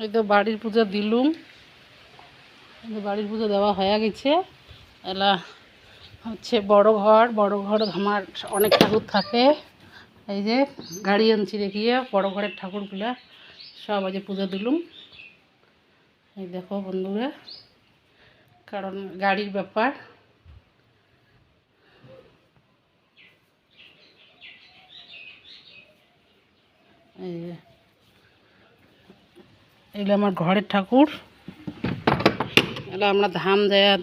এই তো বাড়ির পূজা দিলুম, বাড়ির পুজো দেওয়া হয়ে গেছে। এলা হচ্ছে বড় ঘর আমার অনেক ঠাকুর থাকে। এই যে গাড়ি আনছি দেখিয়ে বড় ঘরের ঠাকুরগুলা সব আজ পুজো দিলুম। এই দেখো বন্ধুরা, কারণ গাড়ির ব্যাপার। এই যে এগুলো আমার ঘরের ঠাকুর। এলা আমরা ধাম দেয়া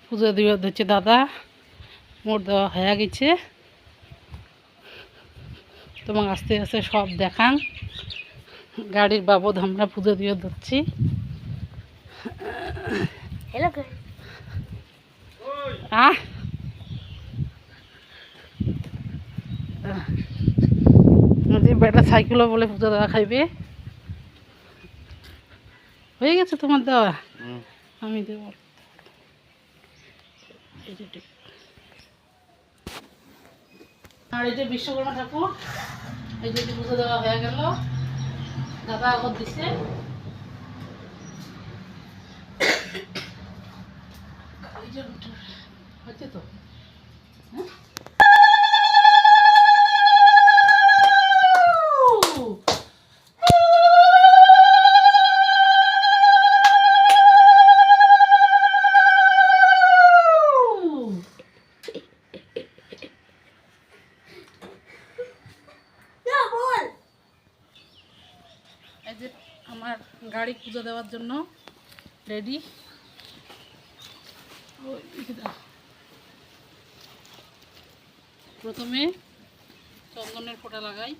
পুজো দিয়ে দিচ্ছে দাদা, মোট দেওয়া হয়ে গেছে। তোমাকে আস্তে আস্তে সব দেখাং। গাড়ির বাবদ আমরা পুজো দিয়ে দিচ্ছি। বেটা সাইকেলও বলে পুজো দেওয়া খাইবে। হয়ে গেছে তোমার দেওয়া, আমি দেব। আর এই যে বিশ্বকর্মা ঠাকুর, এই যে পুজো দেওয়া হয়ে গেল, দাদা আগত দিছে। হচ্ছে তো এই যে আমার গাড়ি পুজো দেওয়ার জন্য রেডি। প্রথমে চন্দনের ফোঁটা লাগাই।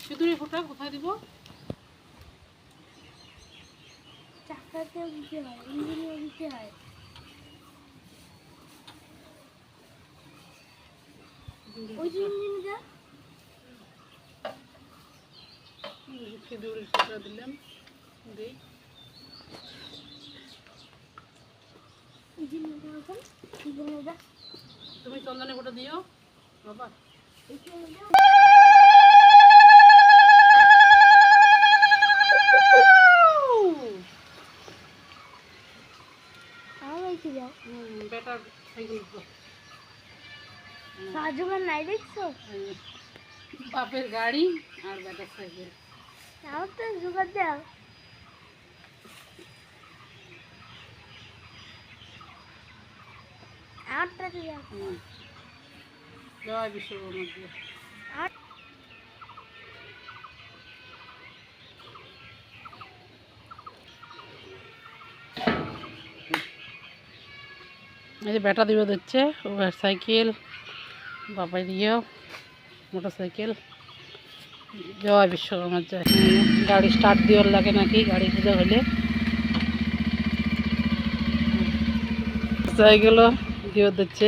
সিঁদুরের ফোঁটা কোথায় দিব? সিঁদুরের ফোঁটা দিলাম। তুমি চন্দনের ফোঁটা দিও বাবা। বেটার সাইকেল নাই দেখছো, বাপের গাড়ি আর বেটার সাইকেল। আমার তো জোগাড় দাও। জয় বিশ্বকর্মা দিয়ে। এই যে বেটা দিবে দিচ্ছে, সাইকেল বাবাই দিয়ে মোটর সাইকেল। জয় বিশ্বকর্মা জয়। গাড়ি স্টার্ট দেওয়ার লাগে নাকি গাড়ি পুজো হলে, সাইকেলও দিয়ে দিচ্ছে।